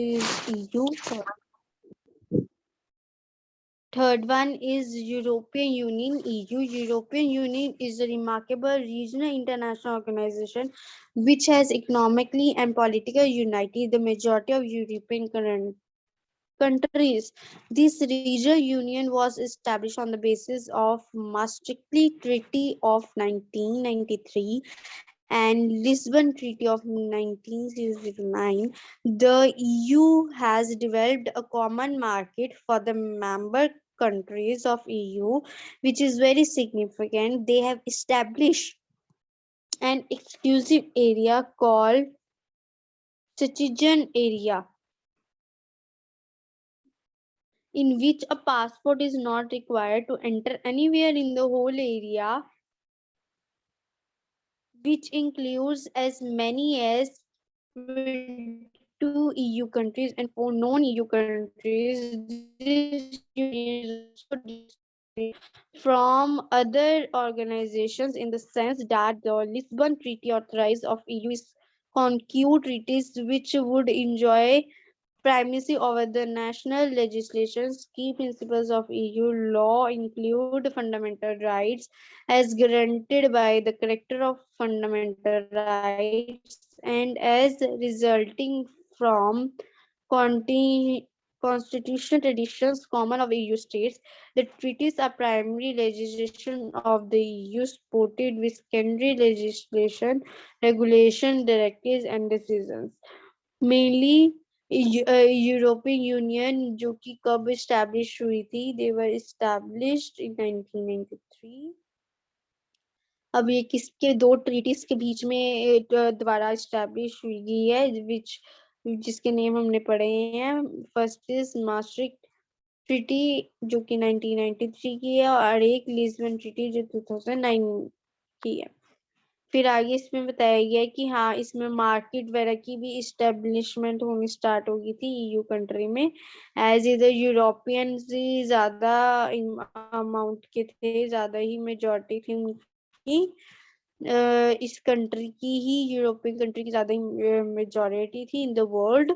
is EU. Third one is European Union, EU. European Union is a remarkable regional international organization which has economically and politically united the majority of European countries. This regional union was established on the basis of Maastricht Treaty of 1993 and Lisbon Treaty of 1909. The EU has developed a common market for the member countries of EU, which is very significant. They have established an exclusive area called Schengen area, in which a passport is not required to enter anywhere in the whole area, which includes as many as 22 EU countries, and for non-EU countries, this union is also distinct from other organizations in the sense that the Lisbon Treaty authorized of EU is conclude treaties which would enjoy primacy over the national legislations. Key principles of EU law include fundamental rights as guaranteed by the Charter of Fundamental Rights and as resulting from constitutional traditions common of EU states. The treaties are primary legislation of the EU supported with secondary legislation, regulation, directives and decisions. Mainly European union जो कि कब establish हुई थी, दे वर established in 1993। अब ये किसके दो treaties के बीच में द्वारा इस्टेब्लिश हुई गई है, विच जिसके नेम हमने पढ़े हैं। फर्स्ट इज maastricht ट्रीटी जो कि 1993 की है और एक लिस्बन ट्रीटी जो 2009 की है। फिर आगे इसमें बताया गया है कि हाँ इसमें मार्केट वगैरह की भी इस्टेब्लिशमेंट होनी स्टार्ट हो गई थी ईयू कंट्री में, एज इधर यूरोपियन से ज्यादा अमाउंट के थे, ज्यादा ही मेजोरिटी थी उनकी, इस कंट्री की ही, यूरोपियन कंट्री की ज्यादा मेजोरिटी थी इन द वर्ल्ड।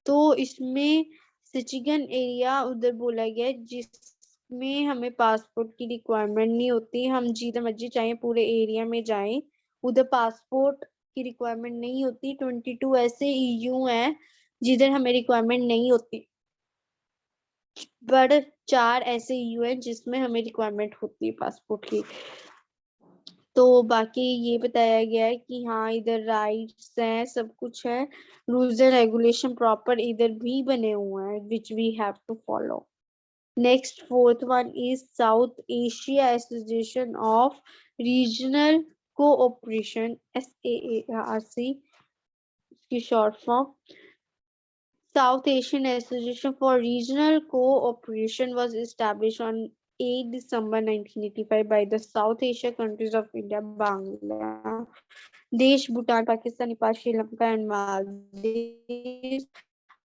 तो इसमें सिचिगन एरिया उधर बोला गया जिसमें हमें पासपोर्ट की रिक्वायरमेंट नहीं होती, हम जिधर मर्जी चाहे पूरे एरिया में जाएं, उधर पासपोर्ट की रिक्वायरमेंट नहीं होती। 22 ऐसे ईयू हैं जिधर हमें रिक्वायरमेंट नहीं होती, बट 4 ऐसे ईयू हैं जिसमें हमें रिक्वायरमेंट होती है पासपोर्ट की। तो बाकी ये बताया गया है कि हाँ इधर राइट्स हैं, सब कुछ है, रूल्स एंड रेगुलेशन प्रॉपर इधर भी बने हुए हैं which we have to follow. Next fourth one is South Asia Association of Regional Cooperation, SAARC की short form. South Asian Association for Regional Cooperation was established on 8 December 1985 by the South Asia countries of India, Bangladesh, Bhutan, Pakistan, Nepal, Sri Lanka, and Maldives.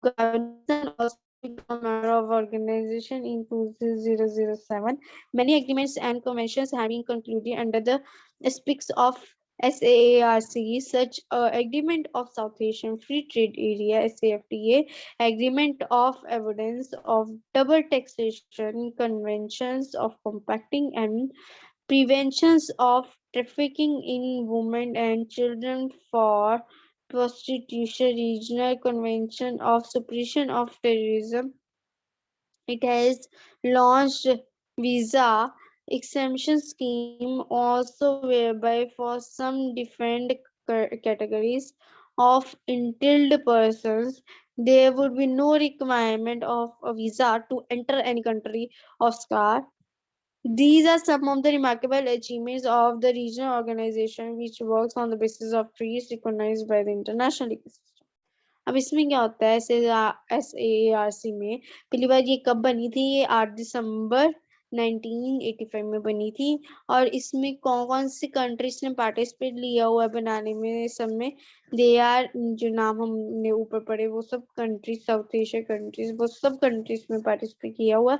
Afghanistan also became a member of organization in 2007. Many agreements and conventions have been concluded under the aspects of SAARC, such Agreement of South Asian Free Trade Area (SAFTA), Agreement of Avoidance of Double Taxation, Conventions of Compacting and Preventions of Trafficking in Women and Children for Prostitution, Regional Convention of Suppression of Terrorism. It has launched visa exemption scheme also, whereby for some different categories of entitled persons there would be no requirement of a visa to enter any country of SCAR. These are some of the remarkable achievements of the regional organization which works on the basis of treaties recognized by the international ecosystem. अब इसमें क्या होता है, SAARC में पहली बार ये कब बनी थी, ये 8 दिसंबर 1985 में बनी थी। और इसमें कौन कौन सी कंट्रीज ने पार्टिसिपेट लिया हुआ है बनाने में, सब में दे आर, जो नाम हमने ऊपर पढ़े वो सब कंट्रीज, साउथ एशिया कंट्रीज, वो सब कंट्रीज में पार्टिसिपेट किया हुआ।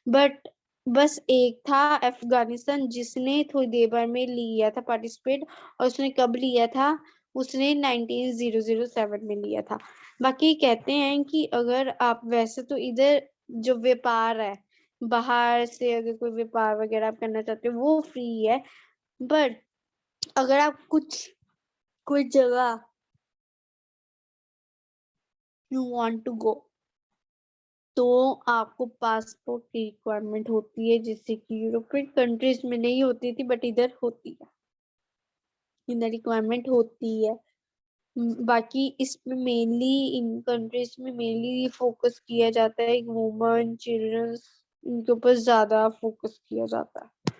बट बस एक था अफगानिस्तान जिसने थोड़ी देर बार में लिया था पार्टिसिपेट, और उसने कब लिया था, उसने 1907 में लिया था। बाकी कहते हैं कि अगर आप वैसे तो इधर जो व्यापार है, बाहर से अगर कोई व्यापार वगैरह आप करना चाहते हो वो फ्री है, बट अगर आप कोई जगह यू वांट टू गो तो आपको पासपोर्ट की रिक्वायरमेंट होती है, जिससे कि यूरोपियन कंट्रीज में नहीं होती थी बट इधर होती है, इधर रिक्वायरमेंट होती है। बाकी इसमें मेनली इन कंट्रीज में मेनली फोकस किया जाता है वुमेन चिल्ड्रंस, इनके ऊपर ज्यादा फोकस किया जाता है।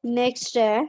नेक्स्ट है